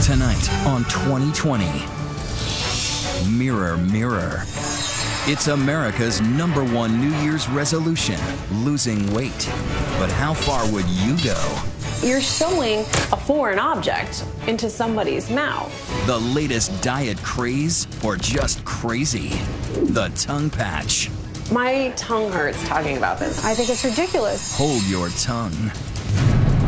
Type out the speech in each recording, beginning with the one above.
Tonight on 2020. Mirror, mirror. It's America's #1 New Year's resolution, losing weight. But how far would you go? You're sewing a foreign object into somebody's mouth. The latest diet craze or just crazy? The tongue patch. My tongue hurts talking about this. I think it's ridiculous. Hold your tongue.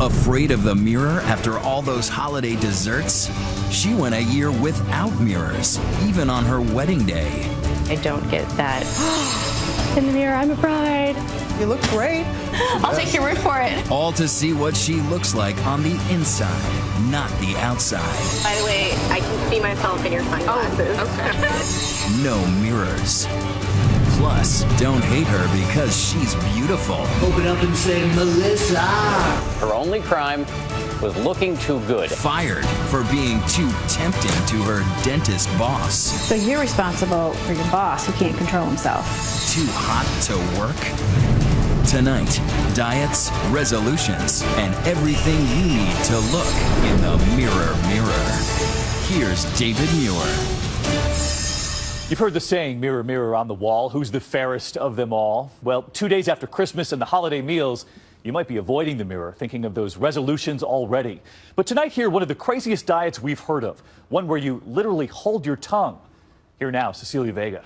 Afraid of the mirror after all those holiday desserts? She went a year without mirrors, even on her wedding day. I don't get that. In the mirror, I'm a bride. You look great. I'll take your word for it. All to see what she looks like on the inside, not the outside. By the way, I can see myself in your sunglasses. Oh, okay. No mirrors. Plus, don't hate her because she's beautiful. Open up and say, Melissa. Her only crime was looking too good. Fired for being too tempting to her dentist boss. So you're responsible for your boss who can't control himself. Too hot to work? Tonight, diets, resolutions, and everything you need to look in the mirror, mirror. Here's David Muir. You've heard the saying, mirror, mirror on the wall, who's the fairest of them all? Well, 2 days after Christmas and the holiday meals, you might be avoiding the mirror, thinking of those resolutions already. But tonight here, one of the craziest diets we've heard of, one where you literally hold your tongue. Here now, Cecilia Vega.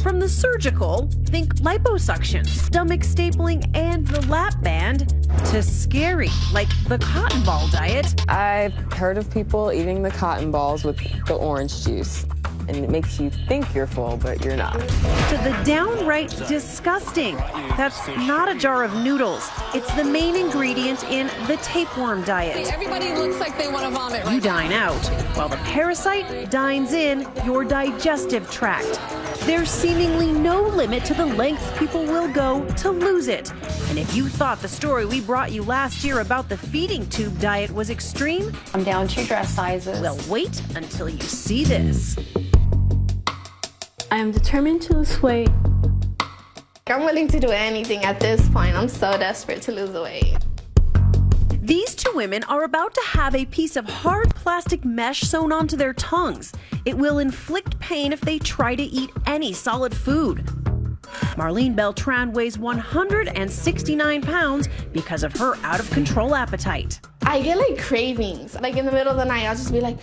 From the surgical, think liposuction, stomach stapling, and the lap band, to scary, like the cotton ball diet. I've heard of people eating the cotton balls with the orange juice, and it makes you think you're full, but you're not. To the downright disgusting. That's not a jar of noodles. It's the main ingredient in the tapeworm diet. Everybody looks like they want to vomit right You dine out, while the parasite dines in your digestive tract. There's seemingly no limit to the lengths people will go to lose it. And if you thought the story we brought you last year about the feeding tube diet was extreme, I'm down to dress sizes. well, wait until you see this. I am determined to lose weight. I'm willing to do anything at this point. I'm so desperate to lose the weight. These two women are about to have a piece of hard plastic mesh sewn onto their tongues. It will inflict pain if they try to eat any solid food. Marlene Beltran weighs 169 pounds because of her out-of-control appetite. I get like cravings. Like in the middle of the night, I'll just be like,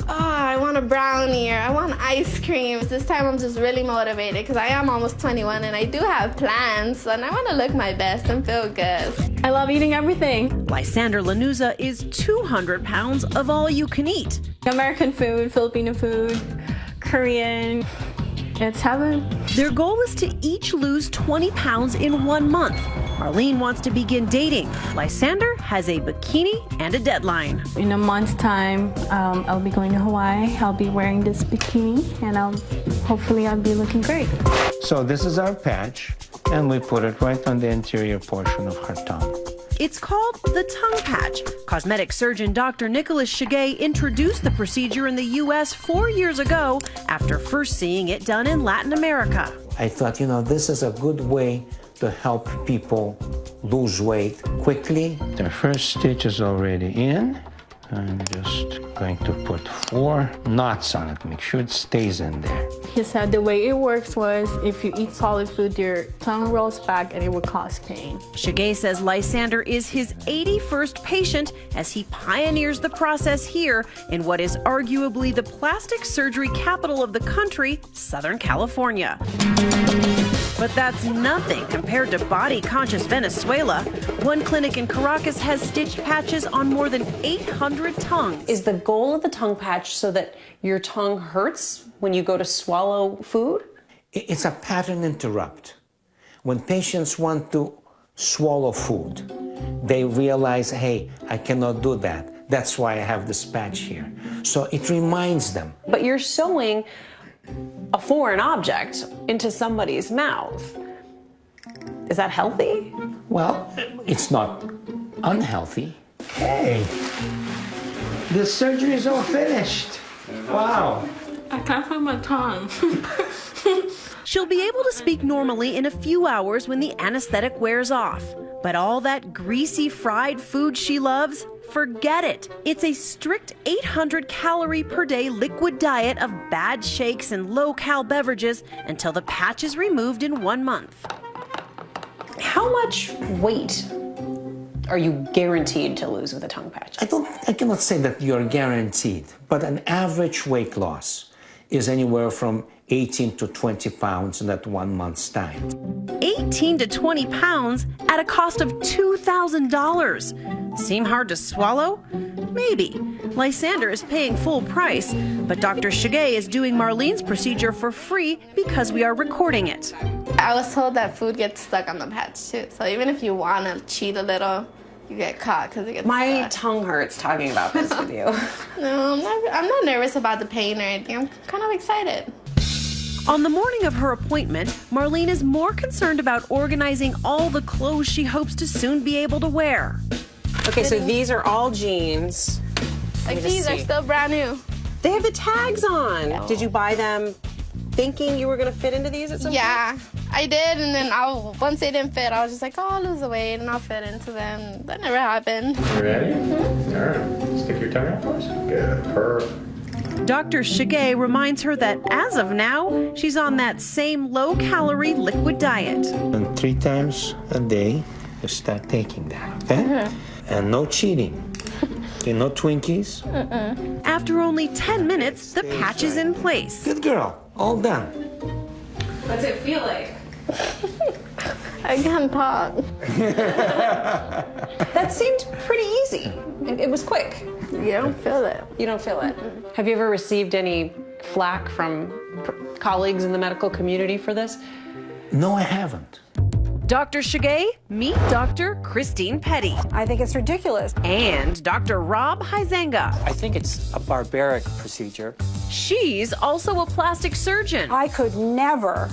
oh, I want a brownie or I want ice cream. This time I'm just really motivated because I am almost 21 and I do have plans and I want to look my best and feel good. I love eating everything. Lysander Lanuza is 200 pounds of all you can eat. American food, Filipino food, Korean. It's heaven. Their goal is to each lose 20 pounds in 1 month. Marlene wants to begin dating. Lysander has a bikini and a deadline. In a month's time, I'll be going to Hawaii. I'll be wearing this bikini and hopefully I'll be looking great. So this is our patch and we put it right on the interior portion of her tongue. It's called the tongue patch. Cosmetic surgeon Dr. Nicholas Shigay introduced the procedure in the U.S. 4 years ago after first seeing it done in Latin America. I thought, this is a good way to help people lose weight quickly. The first stitch is already in. I'm just going to put 4 knots on it. Make sure it stays in there. He said the way it works was if you eat solid food, your tongue rolls back and it will cause pain. Shigay says Lysander is his 81st patient as he pioneers the process here in what is arguably the plastic surgery capital of the country, Southern California. But that's nothing compared to body-conscious Venezuela. One clinic in Caracas has stitched patches on more than 800 tongues. Is the goal of the tongue patch so that your tongue hurts when you go to swallow food? It's a pattern interrupt. When patients want to swallow food, they realize, hey, I cannot do that. That's why I have this patch here. So it reminds them. But you're sewing a foreign object into somebody's mouth. Is that healthy? Well, it's not unhealthy. Hey, the surgery is all finished. Wow. I can't find my tongue. She'll be able to speak normally in a few hours when the anesthetic wears off. But all that greasy fried food she loves Forget it. It's a strict 800 calorie per day liquid diet of bad shakes and low-cal beverages until the patch is removed in 1 month. How much weight are you guaranteed to lose with a tongue patch? I cannot say that you're guaranteed, but an average weight loss is anywhere from 18 to 20 pounds in that 1 month's time. 18 to 20 pounds at a cost of $2,000. Seem hard to swallow? Maybe. Lysander is paying full price, but Dr. Shigay is doing Marlene's procedure for free because we are recording it. I was told that food gets stuck on the patch too, so even if you want to cheat a little, you get caught because it gets My stuck. tongue hurts talking about this with you. No, I'm not nervous about the pain or anything. I'm kind of excited. On the morning of her appointment, Marlene is more concerned about organizing all the clothes she hopes to soon be able to wear. Okay, so these are all jeans. Like these are still brand new. They have the tags on. Did you buy them thinking you were going to fit into these at some point? Yeah, I did, and then once they didn't fit, I was just like, oh, I'll lose the weight and I'll fit into them. That never happened. You ready? All right. Stick your tongue out for us. Good. Perfect. Dr. Shigay reminds her that as of now, she's on that same low-calorie liquid diet. And 3 times a day, you start taking that, okay? And no cheating. Okay, no Twinkies. After only 10 minutes, the patch is in place. Good girl. All done. What's it feel like? I can't talk. That seemed pretty easy. It was quick. You don't feel it. You don't feel it. Have you ever received any flack from colleagues in the medical community for this? No, I haven't. Dr. Shigay, meet Dr. Christine Petty. I think it's ridiculous. And Dr. Rob Huizenga. I think it's a barbaric procedure. She's also a plastic surgeon. I could never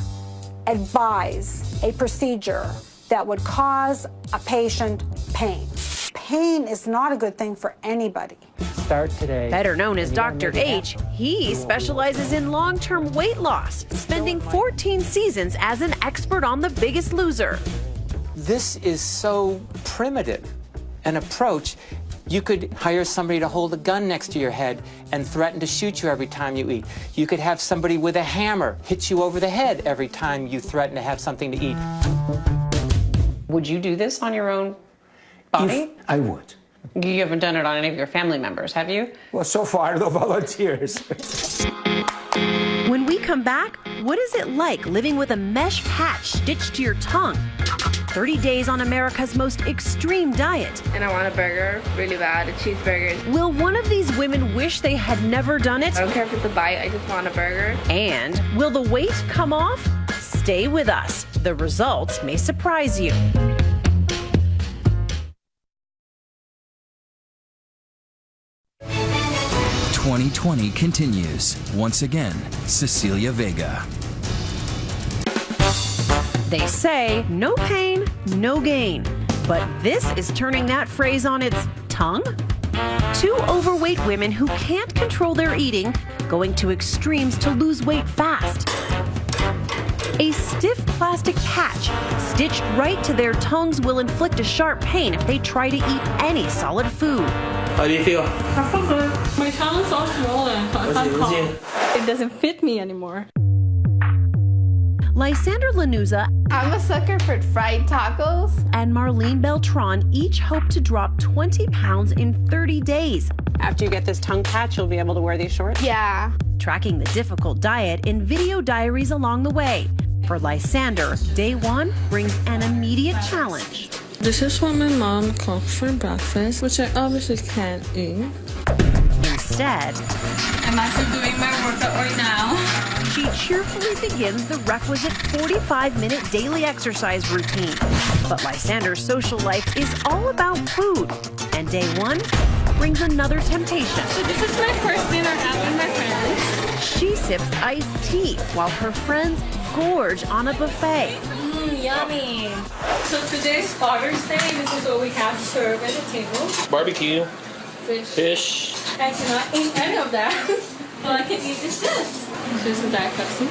advise a procedure that would cause a patient pain. Pain is not a good thing for anybody. Start today. Better known as Dr. H, he specializes in long-term weight loss, spending 14 seasons as an expert on The Biggest Loser. This is so primitive an approach. You could hire somebody to hold a gun next to your head and threaten to shoot you every time you eat. You could have somebody with a hammer hit you over the head every time you threaten to have something to eat. Would you do this on your own body? I would. You haven't done it on any of your family members, have you? Well, so far, no volunteers. When we come back, what is it like living with a mesh patch stitched to your tongue? 30 days on America's most extreme diet. And I want a burger really bad, a cheeseburger. Will one of these women wish they had never done it? I don't care if it's a bite, I just want a burger. And will the weight come off? Stay with us. The results may surprise you. "2020 continues. Once again, Cecilia Vega. They say no pain, no gain. But this is turning that phrase on its tongue. 2 overweight women who can't control their eating, going to extremes to lose weight fast. A stiff plastic patch stitched right to their tongues will inflict a sharp pain if they try to eat any solid food. How do you feel? I feel good. My tongue is so swollen. I can't talk. It doesn't fit me anymore. Lysander Lanuza I'm a sucker for fried tacos. and Marlene Beltran each hope to drop 20 pounds in 30 days. After you get this tongue patch, you'll be able to wear these shorts? Yeah. Tracking the difficult diet in video diaries along the way. For Lysander, day 1 brings an immediate challenge. This is what my mom cooked for breakfast, which I obviously can't eat. Instead, I'm actually doing my workout right now. she cheerfully begins the requisite 45-minute daily exercise routine. But Lysander's social life is all about food. And day 1 brings another temptation. So this is my first dinner out with my friends. She sips iced tea while her friends gorge on a buffet. Yummy. So today's Father's Day. This is what we have served at the table. Barbecue. Fish. I cannot eat any of that. All I can eat is this. This is some Diet Pepsi.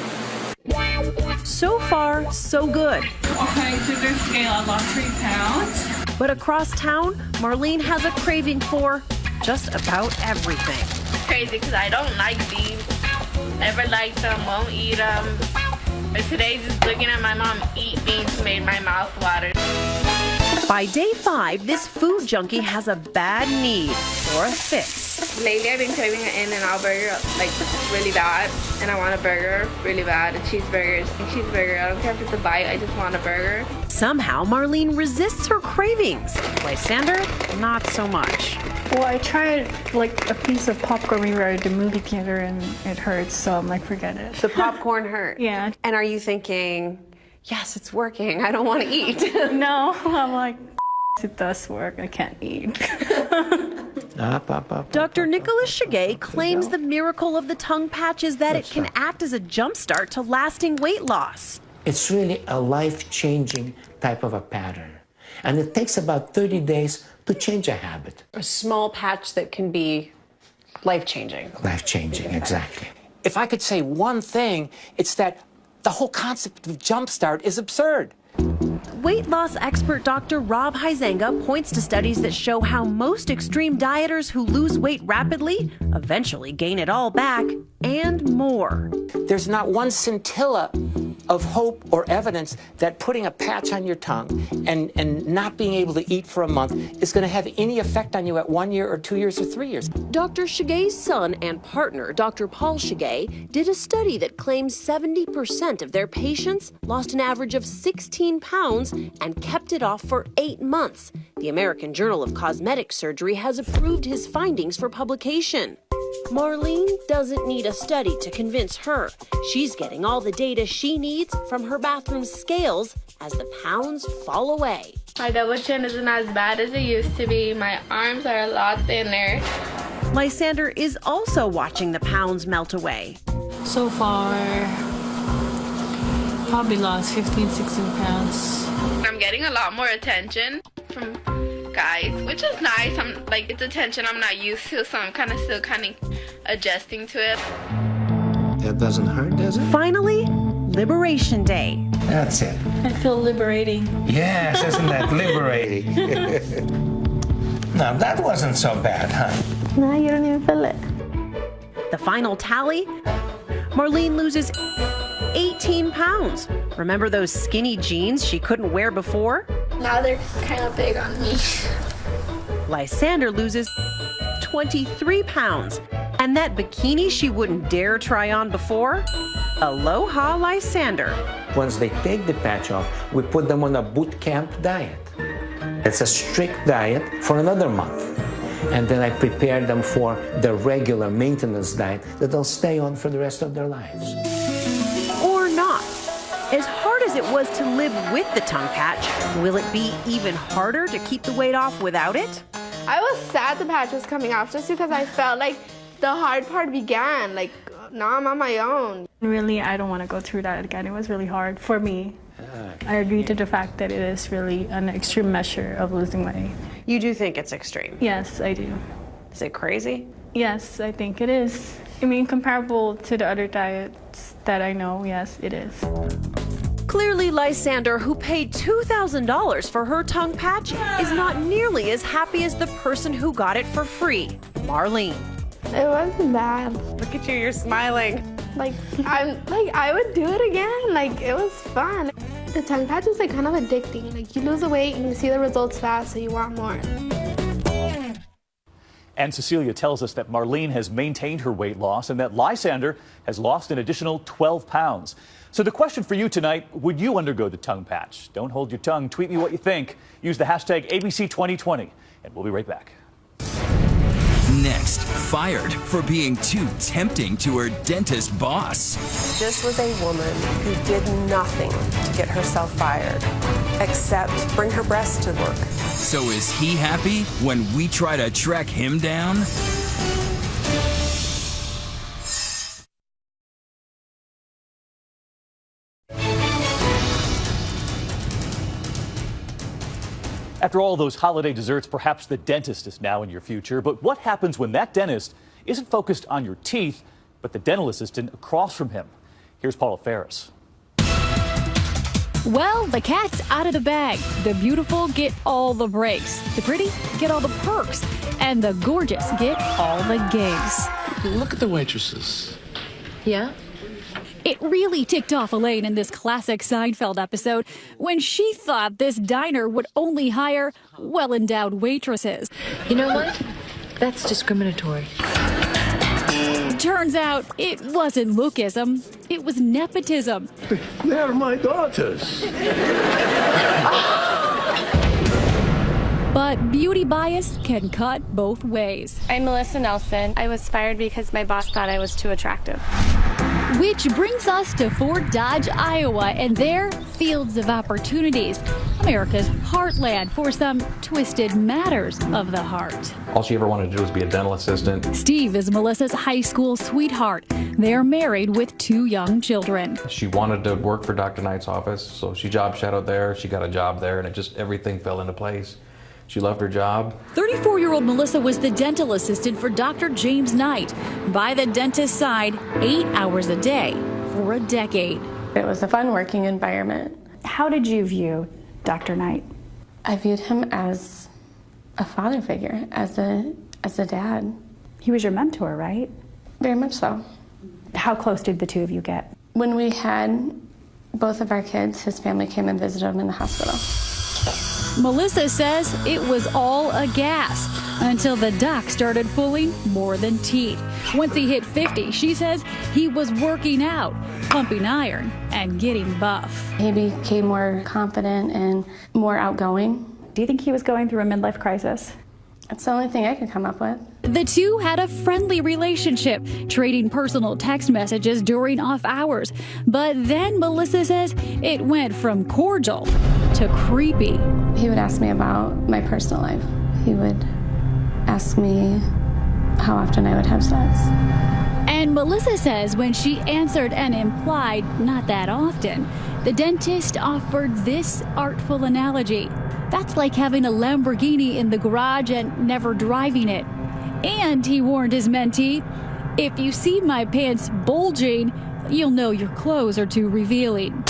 So far, so good. On my sugar scale, I lost 3 pounds. But across town, Marlene has a craving for just about everything. It's crazy because I don't like beans. Never liked them, won't eat them. But today, just looking at my mom eat beans made my mouth water. By day 5, this food junkie has a bad need for a fix. Lately, I've been craving an In-N-Out burger, like, really bad. And I want a burger really bad, a cheeseburger. I don't care if it's a bite, I just want a burger. Somehow, Marlene resists her cravings. Lysander, not so much. Well, I tried like a piece of popcorn when we were at the movie theater and it hurts, so I'm like, forget it. The popcorn hurt? Yeah. And are you thinking, yes, it's working, I don't want to eat? No, I'm like, it does work, I can't eat. Dr. Nicholas Shigay claims the miracle of the tongue patch is that it can act as a jumpstart to lasting weight loss. It's really a life-changing type of a pattern. And it takes about 30 days to change a habit. A small patch that can be life-changing. Life-changing, exactly. If I could say one thing, it's that the whole concept of jumpstart is absurd. Weight loss expert Dr. Rob Huizenga points to studies that show how most extreme dieters who lose weight rapidly eventually gain it all back and more. There's not one scintilla of hope or evidence that putting a patch on your tongue and not being able to eat for a month is going to have any effect on you at 1 year or 2 years or 3 years. Dr. Shigay's son and partner, Dr. Paul Shigay, did a study that claims 70% of their patients lost an average of 16 pounds and kept it off for 8 months. The American Journal of Cosmetic Surgery has approved his findings for publication. Marlene doesn't need a study to convince her. She's getting all the data she needs from her bathroom scales as the pounds fall away. My double chin isn't as bad as it used to be. My arms are a lot thinner. Lysander is also watching the pounds melt away. So far, probably lost 15, 16 pounds. I'm getting a lot more attention from guys, which is nice. I'm like, it's attention I'm not used to, so I'm still adjusting to it. That doesn't hurt, does it? Finally, Liberation Day. That's it. I feel liberating. Yes, isn't that liberating? Now, that wasn't so bad, huh? No, you don't even feel it. The final tally, Marlene loses 18 pounds. Remember those skinny jeans she couldn't wear before? Now they're kind of big on me. Lysander loses 23 pounds. And that bikini she wouldn't dare try on before? Aloha, Lysander. Once they take the patch off, we put them on a boot camp diet. It's a strict diet for another month. And then I prepare them for the regular maintenance diet that they'll stay on for the rest of their lives. Or not. As hard as it was to live with the tongue patch, will it be even harder to keep the weight off without it? I was sad the patch was coming off just because I felt like the hard part began. Like, now I'm on my own. Really, I don't want to go through that again. It was really hard for me. I agree to the fact that it is really an extreme measure of losing weight. You do think it's extreme? Yes, I do. Is it crazy? Yes, I think it is. I mean, comparable to the other diets that I know, yes, it is. Clearly, Lysander, who paid $2,000 for her tongue patch, is not nearly as happy as the person who got it for free, Marlene. It wasn't bad. Look at you, you're smiling. I would do it again. Like, it was fun. The tongue patch is kind of addicting. Like, you lose the weight and you see the results fast, so you want more. And Cecilia tells us that Marlene has maintained her weight loss and that Lysander has lost an additional 12 pounds. So the question for you tonight, would you undergo the tongue patch? Don't hold your tongue. Tweet me what you think. Use the hashtag ABC2020, and we'll be right back. Next, fired for being too tempting to her dentist boss. This was a woman who did nothing to get herself fired, except bring her breasts to work. So is he happy when we try to track him down? After all those holiday desserts, perhaps the dentist is now in your future. But what happens when that dentist isn't focused on your teeth, but the dental assistant across from him? Here's Paula Ferris. Well, the cat's out of the bag. The beautiful get all the breaks. The pretty get all the perks. And the gorgeous get all the gigs. Look at the waitresses. Yeah? It really ticked off Elaine in this classic Seinfeld episode when she thought this diner would only hire well-endowed waitresses. You know what? That's discriminatory. Turns out it wasn't lookism, it was nepotism. They're my daughters. But beauty bias can cut both ways. I'm Melissa Nelson. I was fired because my boss thought I was too attractive. Which brings us to Fort Dodge, Iowa, and their Fields of Opportunities, America's heartland for some twisted matters of the heart. All she ever wanted to do was be a dental assistant. Steve is Melissa's high school sweetheart. They're married with 2 young children. She wanted to work for Dr. Knight's office, so she job shadowed there. She got a job there, and everything fell into place. She loved her job. 34-year-old Melissa was the dental assistant for Dr. James Knight. By the dentist's side, 8 hours a day for a decade. It was a fun working environment. How did you view Dr. Knight? I viewed him as a father figure, as a dad. He was your mentor, right? Very much so. How close did the two of you get? When we had both of our kids, his family came and visited him in the hospital. Melissa says it was all a gas until the doc started pulling more than teeth. Once he hit 50, she says he was working out, pumping iron, and getting buff. He became more confident and more outgoing. Do you think he was going through a midlife crisis? That's the only thing I could come up with. The two had a friendly relationship, trading personal text messages during off hours. But then Melissa says it went from cordial to creepy. He would ask me about my personal life. He would ask me how often I would have sex. And Melissa says when she answered and implied not that often, the dentist offered this artful analogy. That's like having a Lamborghini in the garage and never driving it. And he warned his mentee, if you see my pants bulging, you'll know your clothes are too revealing.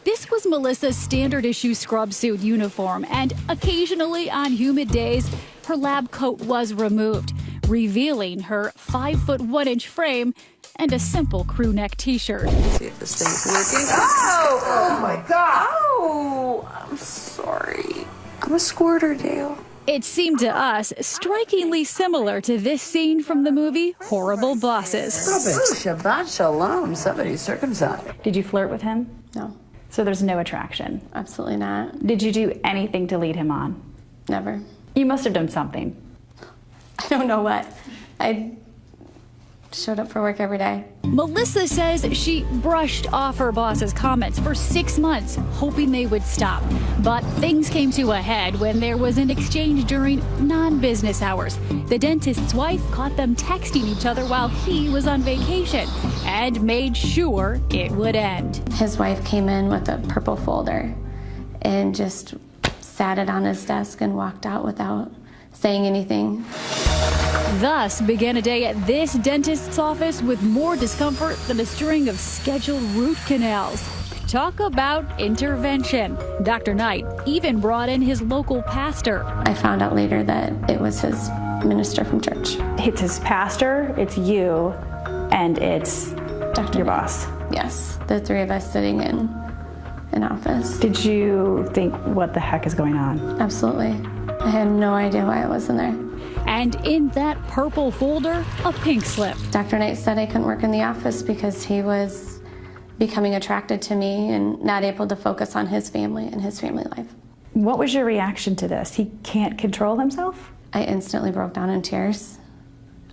This was Melissa's standard issue scrub suit uniform, and occasionally on humid days, her lab coat was removed, revealing her 5'1" frame and a simple crew neck t-shirt. See if this thing's working. Oh my God. Oh, I'm sorry. I'm a squirter, Dale. It seemed to us strikingly similar to this scene from the movie Horrible Bosses. Oh, Shabbat Shalom. Somebody's circumcised. Did you flirt with him? No. So there's no attraction? Absolutely not. Did you do anything to lead him on? Never. You must have done something. I don't know what. I showed up for work every day. Melissa says she brushed off her boss's comments for 6 months, hoping they would stop. But things came to a head when there was an exchange during non-business hours. The dentist's wife caught them texting each other while he was on vacation and made sure it would end. His wife came in with a purple folder and just sat it on his desk and walked out without saying anything. Thus began a day at this dentist's office with more discomfort than a string of scheduled root canals. Talk about intervention. Dr. Knight even brought in his local pastor. I found out later that it was his minister from church. It's his pastor, it's you, and it's Dr. your boss. Yes, the three of us sitting in an office. Did you think, what the heck is going on? Absolutely. I had no idea why I was in there. And in that purple folder, a pink slip. Dr. Knight said I couldn't work in the office because he was becoming attracted to me and not able to focus on his family and his family life. What was your reaction to this? He can't control himself? I instantly broke down in tears.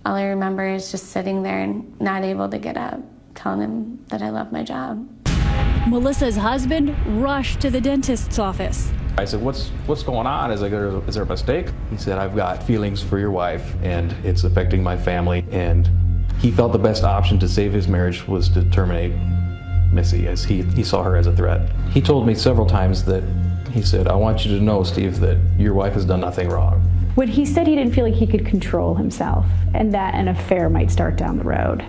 All I remember is just sitting there and not able to get up, telling him that I love my job. Melissa's husband rushed to the dentist's office. I said, what's going on? Is there a mistake? He said, I've got feelings for your wife and it's affecting my family. And he felt the best option to save his marriage was to terminate Missy, as he saw her as a threat. He told me several times that, he said, I want you to know, Steve, that your wife has done nothing wrong. When he said he didn't feel like he could control himself and that an affair might start down the road,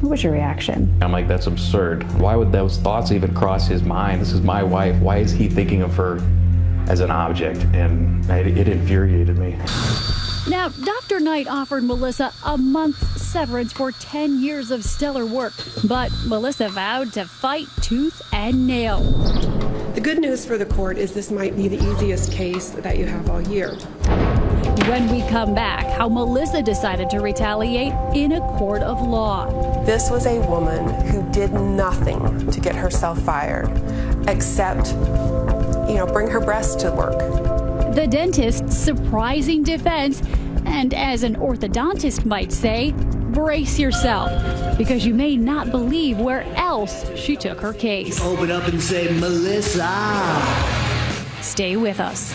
What was your reaction? I'm like, that's absurd. Why would those thoughts even cross his mind? This is my wife. Why is he thinking of her as an object? And it infuriated me. Now, Dr. Knight offered Melissa a month's severance for 10 years of stellar work, but Melissa vowed to fight tooth and nail. The good news for the court is this might be the easiest case that you have all year. When we come back, how Melissa decided to retaliate in a court of law. This was a woman who did nothing to get herself fired except, bring her breasts to work. The dentist's surprising defense, and as an orthodontist might say, brace yourself, because you may not believe where else she took her case. Open up and say, Melissa. Stay with us.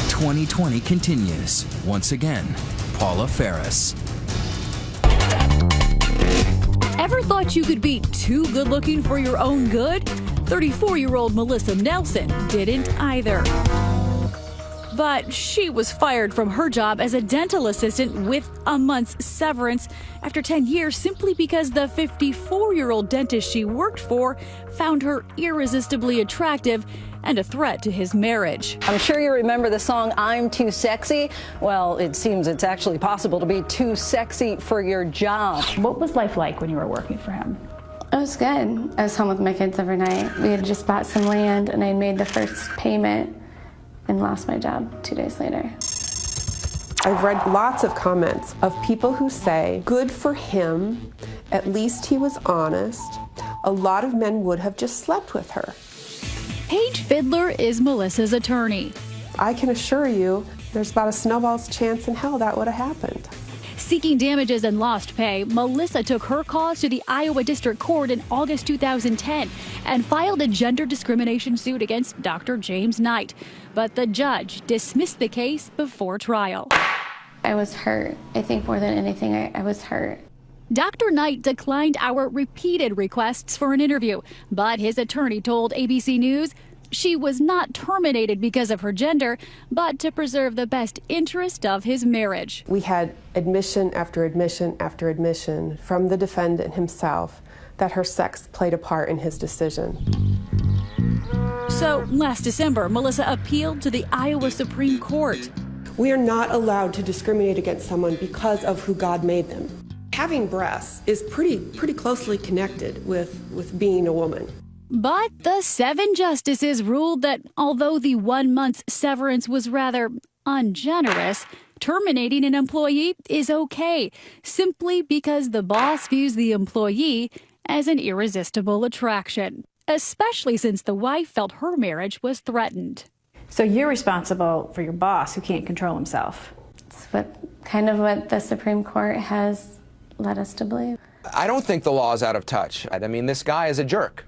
"2020 continues. Once again, Paula Ferris. Ever thought you could be too good looking for your own good? 34-year-old Melissa Nelson didn't either. But she was fired from her job as a dental assistant with a month's severance after 10 years simply because the 54-year-old dentist she worked for found her irresistibly attractive and a threat to his marriage. I'm sure you remember the song I'm Too Sexy. Well, it seems it's actually possible to be too sexy for your job. What was life like when you were working for him? It was good. I was home with my kids every night. We had just bought some land and I made the first payment and lost my job 2 days later. I've read lots of comments of people who say, good for him, at least he was honest. A lot of men would have just slept with her. Paige Fiddler is Melissa's attorney. I can assure you, there's about a snowball's chance in hell that would have happened. Seeking damages and lost pay, Melissa took her cause to the Iowa District Court in August 2010 and filed a gender discrimination suit against Dr. James Knight. But the judge dismissed the case before trial. I was hurt. I think more than anything, I was hurt. Dr. Knight declined our repeated requests for an interview, but his attorney told ABC News she was not terminated because of her gender, but to preserve the best interest of his marriage. We had admission after admission after admission from the defendant himself that her sex played a part in his decision. So last December, Melissa appealed to the Iowa Supreme Court. We are not allowed to discriminate against someone because of who God made them. Having breasts is pretty closely connected with being a woman. But the 7 justices ruled that although the 1 month's severance was rather ungenerous, terminating an employee is okay, simply because the boss views the employee as an irresistible attraction, especially since the wife felt her marriage was threatened. So you're responsible for your boss who can't control himself. It's what the Supreme Court has led us to believe. I don't think the law is out of touch. I mean, this guy is a jerk,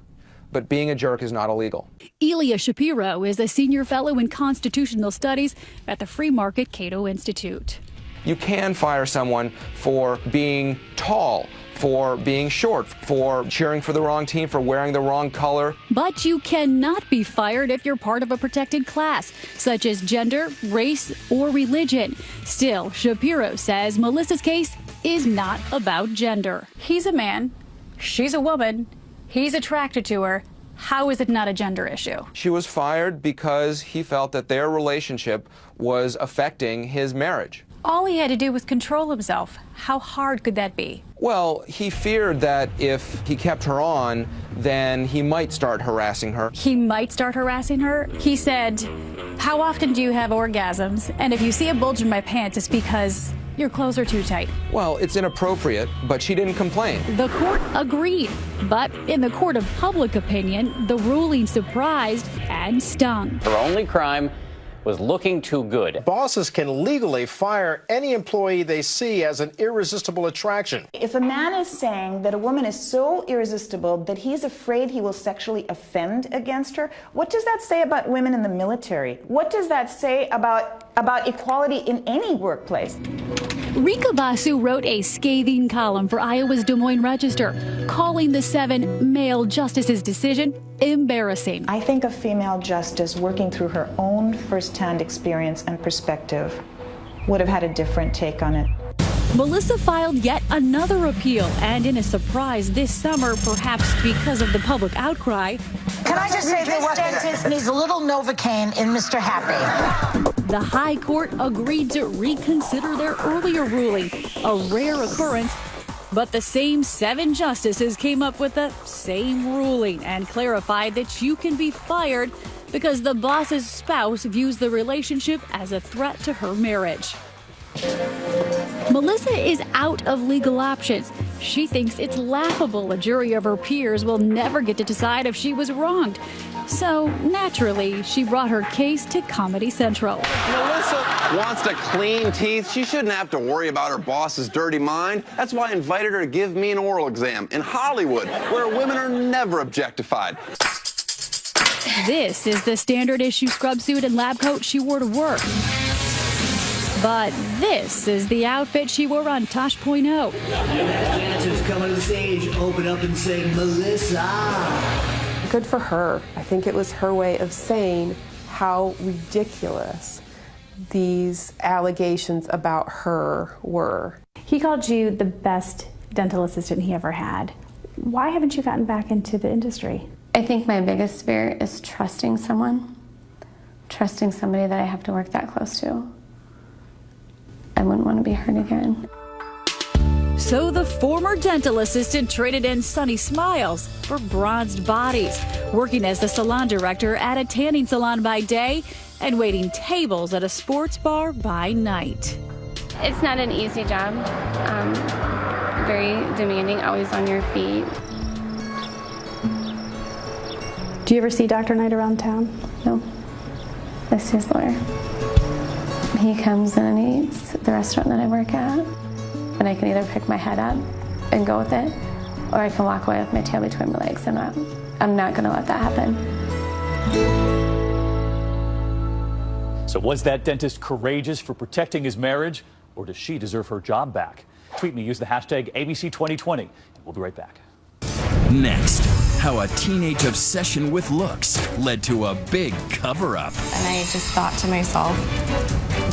but being a jerk is not illegal. Elia Shapiro is a senior fellow in constitutional studies at the Free Market Cato Institute. You can fire someone for being tall, for being short, for cheering for the wrong team, for wearing the wrong color. But you cannot be fired if you're part of a protected class, such as gender, race, or religion. Still, Shapiro says Melissa's case is not about gender. He's a man, she's a woman, he's attracted to her. How is it not a gender issue? She was fired because he felt that their relationship was affecting his marriage. All he had to do was control himself. How hard could that be? Well, he feared that if he kept her on, then he might start harassing her. He might start harassing her? He said, how often do you have orgasms? And if you see a bulge in my pants, it's because your clothes are too tight. Well, it's inappropriate, but she didn't complain. The court agreed, but in the court of public opinion, the ruling surprised and stung. Her only crime was looking too good. Bosses can legally fire any employee they see as an irresistible attraction. If a man is saying that a woman is so irresistible that he's afraid he will sexually offend against her, what does that say about women in the military? What does that say about about equality in any workplace. Rika Basu wrote a scathing column for Iowa's Des Moines Register, calling the 7 male justices' decision embarrassing. I think a female justice working through her own firsthand experience and perspective would have had a different take on it. Melissa filed yet another appeal, and in a surprise this summer, perhaps because of the public outcry. Can I just say this dentist needs a little Novocaine in Mr. Happy? The High Court agreed to reconsider their earlier ruling, a rare occurrence. But the same 7 justices came up with the same ruling and clarified that you can be fired because the boss's spouse views the relationship as a threat to her marriage. Melissa is out of legal options. She thinks it's laughable a jury of her peers will never get to decide if she was wronged. So, naturally, she brought her case to Comedy Central. Melissa wants to clean teeth. She shouldn't have to worry about her boss's dirty mind. That's why I invited her to give me an oral exam in Hollywood, where women are never objectified. This is the standard issue scrub suit and lab coat she wore to work. But this is the outfit she wore on Tosh.0. Dancers come on the stage, open up and say, Melissa. Good for her. I think it was her way of saying how ridiculous these allegations about her were. He called you the best dental assistant he ever had. Why haven't you gotten back into the industry? I think my biggest fear is trusting someone, trusting somebody that I have to work that close to. I wouldn't want to be hurt again. So the former dental assistant traded in sunny smiles for bronzed bodies, working as the salon director at a tanning salon by day and waiting tables at a sports bar by night. It's not an easy job. Very demanding, always on your feet. Do you ever see Dr. Knight around town? No. This is lawyer. He comes in and eats at the restaurant that I work at. And I can either pick my head up and go with it, or I can walk away with my tail between my legs. I'm not going to let that happen. So was that dentist courageous for protecting his marriage, or does she deserve her job back? Tweet me, use the hashtag ABC2020. We'll be right back. Next, how a teenage obsession with looks led to a big cover-up. And I just thought to myself,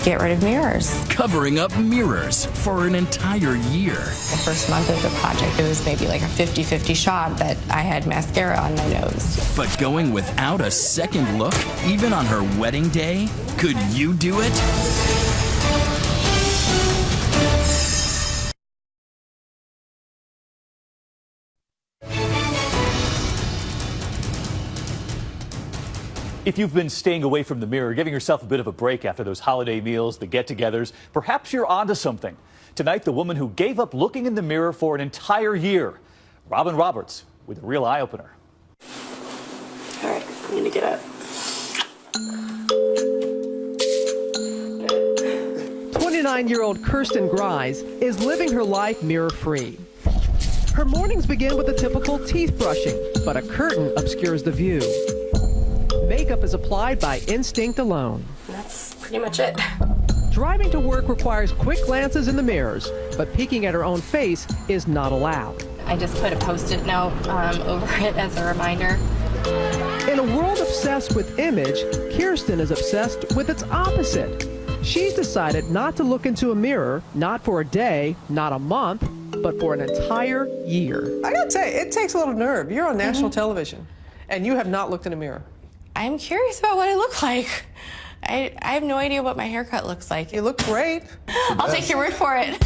get rid of mirrors. Covering up mirrors for an entire year. The first month of the project, it was maybe like a 50-50 shot that I had mascara on my nose. But going without a second look, even on her wedding day? Could you do it? If you've been staying away from the mirror, giving yourself a bit of a break after those holiday meals, the get-togethers, perhaps you're onto something. Tonight, the woman who gave up looking in the mirror for an entire year. Robin Roberts with a real eye-opener. All right, I'm gonna get up. 29-year-old Kirsten Grise is living her life mirror-free. Her mornings begin with a typical teeth brushing, but a curtain obscures the view. Makeup is applied by instinct alone. That's pretty much it. Driving to work requires quick glances in the mirrors, but peeking at her own face is not allowed. I just put a Post-it note over it as a reminder. In a world obsessed with image, Kirsten is obsessed with its opposite. She's decided not to look into a mirror, not for a day, not a month, but for an entire year. I gotta say, it takes a little nerve. You're on national television, and you have not looked in a mirror. I'm curious about what I look like. I have no idea what my haircut looks like. You look great. I'll take your word for it.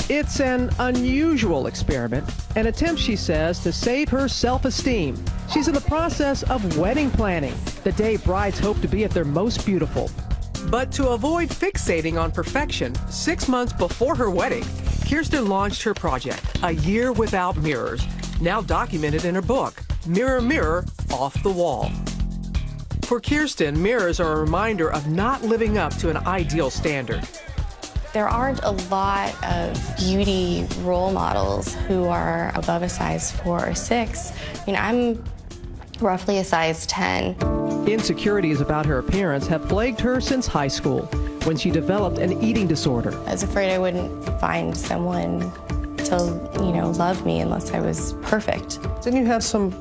It's an unusual experiment, an attempt, she says, to save her self-esteem. She's in the process of wedding planning, the day brides hope to be at their most beautiful. But to avoid fixating on perfection, 6 months before her wedding, Kirsten launched her project, A Year Without Mirrors, now documented in her book, Mirror, Mirror, Off the Wall. For Kirsten, mirrors are a reminder of not living up to an ideal standard. There aren't a lot of beauty role models who are above a size 4 or 6. I mean, I'm roughly a size 10. Insecurities about her appearance have plagued her since high school. when she developed an eating disorder. I was afraid I wouldn't find someone to, love me unless I was perfect. Didn't you have some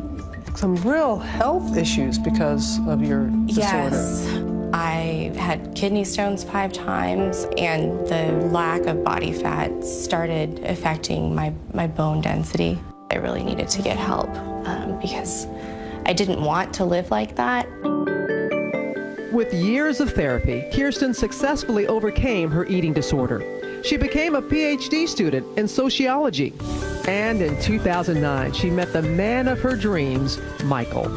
real health issues because of your disorder? Yes. I had kidney stones 5 times, and the lack of body fat started affecting my bone density. I really needed to get help because I didn't want to live like that. With years of therapy, Kirsten successfully overcame her eating disorder. She became a PhD student in sociology. And in 2009, she met the man of her dreams, Michael.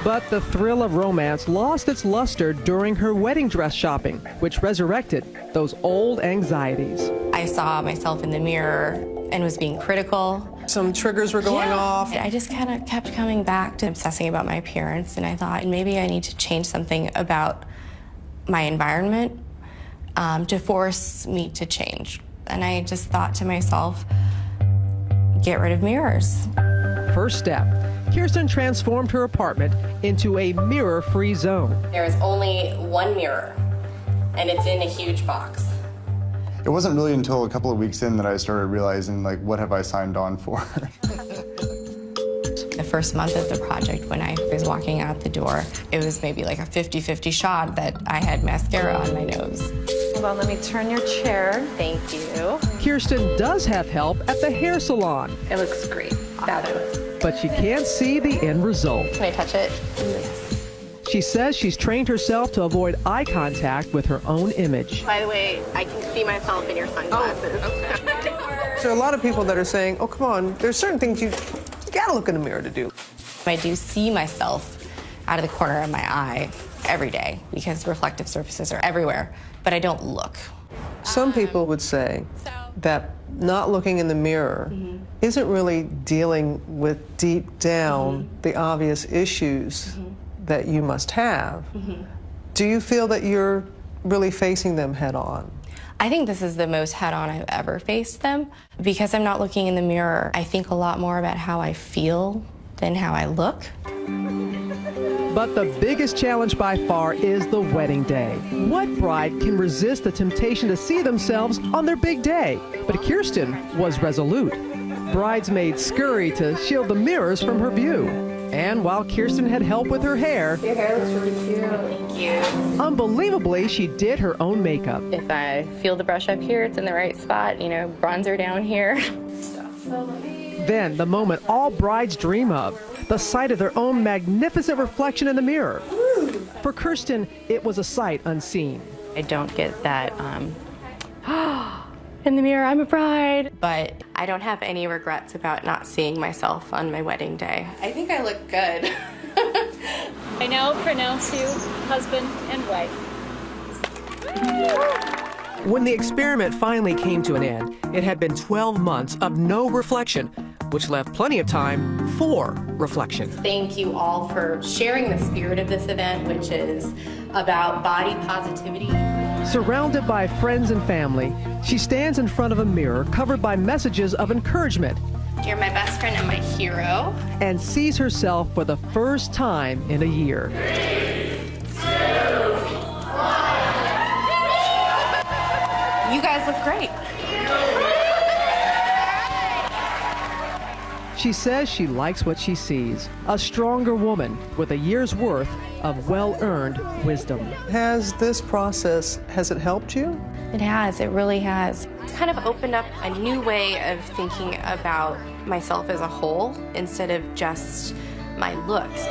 But the thrill of romance lost its luster during her wedding dress shopping, which resurrected those old anxieties. I saw myself in the mirror and was being critical. Some triggers were going off. I just kind of kept coming back to obsessing about my appearance, and I thought maybe I need to change something about my environment to force me to change. And I just thought to myself, get rid of mirrors. First step, Kirsten transformed her apartment into a mirror-free zone. There is only one mirror, and it's in a huge box. It wasn't really until a couple of weeks in that I started realizing, like, what have I signed on for? The first month of the project, when I was walking out the door, it was maybe like a 50-50 shot that I had mascara on my nose. Hold on, let me turn your chair. Thank you. Kirsten does have help at the hair salon. It looks great. Fabulous. But she can't see the end result. Can I touch it? She says she's trained herself to avoid eye contact with her own image. By the way, I can see myself in your sunglasses. There are a lot of people that are saying, oh, come on, there's certain things you gotta look in the mirror to do. I do see myself out of the corner of my eye every day because reflective surfaces are everywhere, but I don't look. Some people would say that not looking in the mirror isn't really dealing with deep down the obvious issues that you must have. Do you feel that you're really facing them head on? I think this is the most head-on I've ever faced them. Because I'm not looking in the mirror, I think a lot more about how I feel than how I look. But the biggest challenge by far is the wedding day. What bride can resist the temptation to see themselves on their big day? But Kirsten was resolute. Bridesmaids scurried to shield the mirrors from her view. And while Kirsten had help with her hair, your hair looks really cute. Thank you. Unbelievably, she did her own makeup. If I feel the brush up here, it's in the right spot, bronzer down here. Then the moment all brides dream of, the sight of their own magnificent reflection in the mirror. For Kirsten, it was a sight unseen. I don't get that, in the mirror, I'm a bride. But I don't have any regrets about not seeing myself on my wedding day. I think I look good. I now pronounce you husband and wife. When the experiment finally came to an end, it had been 12 months of no reflection, which left plenty of time for reflection. Thank you all for sharing the spirit of this event, which is about body positivity. Surrounded by friends and family, she stands in front of a mirror covered by messages of encouragement. You're my best friend and my hero. And sees herself for the first time in a year. 3, 2, 1. You guys look great. She says she likes what she sees, a stronger woman with a year's worth of well-earned wisdom. Has this process, has it helped you? It has, it really has. It's kind of opened up a new way of thinking about myself as a whole instead of just my looks.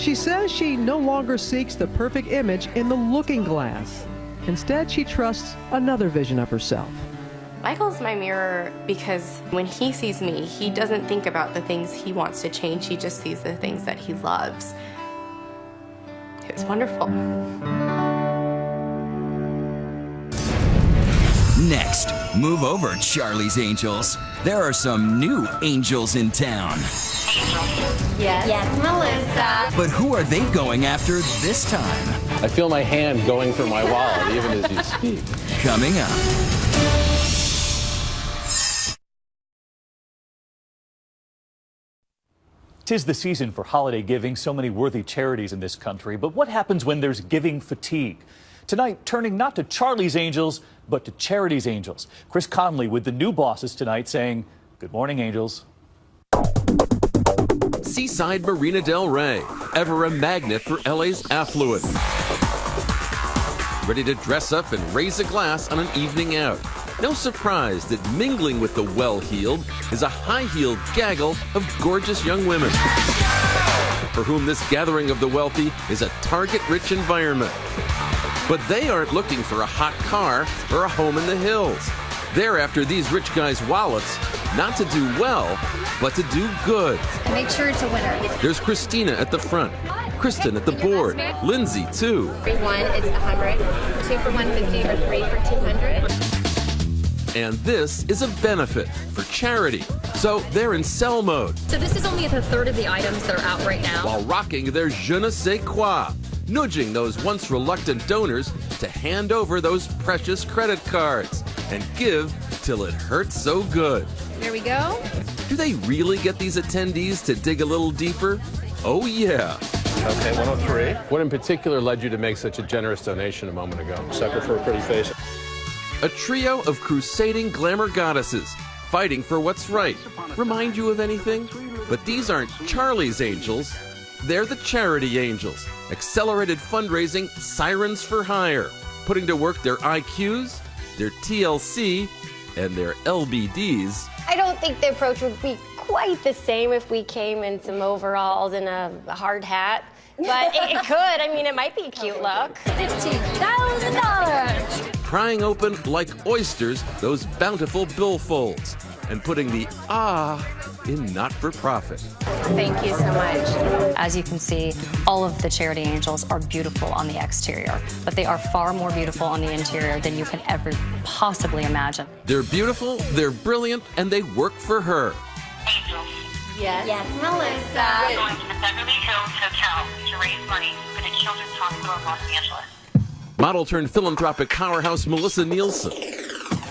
She says she no longer seeks the perfect image in the looking glass. Instead, she trusts another vision of herself. Michael's my mirror because when he sees me, he doesn't think about the things he wants to change. He just sees the things that he loves. It's wonderful. Next, move over, Charlie's Angels. There are some new angels in town. Yes. Yes, Melissa. But who are they going after this time? I feel my hand going for my wallet even as you speak. Coming up. 'Tis the season for holiday giving, so many worthy charities in this country. But what happens when there's giving fatigue? Tonight, turning not to Charlie's Angels, but to Charity's Angels. Chris Conley with the new bosses tonight saying, good morning, Angels. Seaside Marina Del Rey, ever a magnet for LA's affluent. Ready to dress up and raise a glass on an evening out. No surprise that mingling with the well-heeled is a high-heeled gaggle of gorgeous young women, for whom this gathering of the wealthy is a target-rich environment. But they aren't looking for a hot car or a home in the hills. They're after these rich guys' wallets, not to do well, but to do good. Make sure it's a winner. There's Christina at the front, Kristen at the board, Lindsay too. 1 is 100, 2 for 150, or 3 for 200. And this is a benefit for charity. So they're in sell mode. So this is only a third of the items that are out right now. While rocking their je ne sais quoi, nudging those once reluctant donors to hand over those precious credit cards and give till it hurts so good. There we go. Do they really get these attendees to dig a little deeper? Oh yeah. Okay, 103. What in particular led you to make such a generous donation a moment ago? Sucker for a pretty face. A trio of crusading glamour goddesses fighting for what's right. Remind you of anything? But these aren't Charlie's Angels. They're the Charity Angels. Accelerated fundraising sirens for hire. Putting to work their IQs, their TLC, and their LBDs. I don't think the approach would be quite the same if we came in some overalls and a hard hat. But it could. I mean, it might be a cute look. $15,000. Prying open like oysters those bountiful billfolds and putting the in not-for-profit. Thank you so much. As you can see, all of the Charity Angels are beautiful on the exterior, but they are far more beautiful on the interior than you can ever possibly imagine. They're beautiful, they're brilliant, and they work for her. Yes. Yes, Melissa. We're going to the Beverly Hills Hotel to raise money for the Children's Hospital of Los Angeles. Model-turned-philanthropic powerhouse Melissa Nielsen.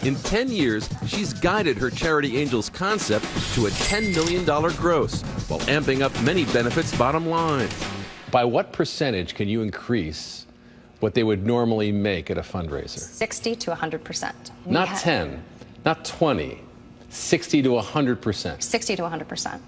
In 10 years, she's guided her Charity Angels concept to a $10 million gross, while amping up many benefits' bottom lines. By what percentage can you increase what they would normally make at a fundraiser? 60 to 100%. Not 10, not 20, 60 to 100%. 60 to 100%.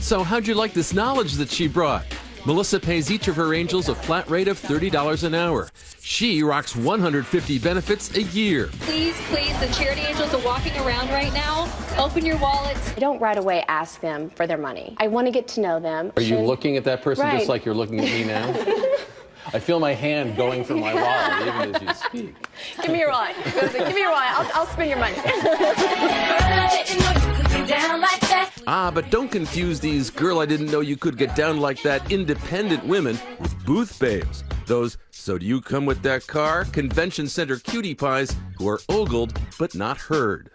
So how'd you like this knowledge that she brought? Melissa pays each of her angels a flat rate of $30 an hour. She rocks 150 benefits a year. Please, the Charity Angels are walking around right now. Open your wallets. I don't right away ask them for their money. I want to get to know them. Are you looking at that person Right. just like you're looking at me now? I feel my hand going for my wallet even as you speak. Give me your wallet. Give me your wallet. I'll spend your money. But don't confuse these girl I didn't know you could get down like that independent women with booth babes. Those so do you come with that car convention center cutie pies who are ogled but not heard.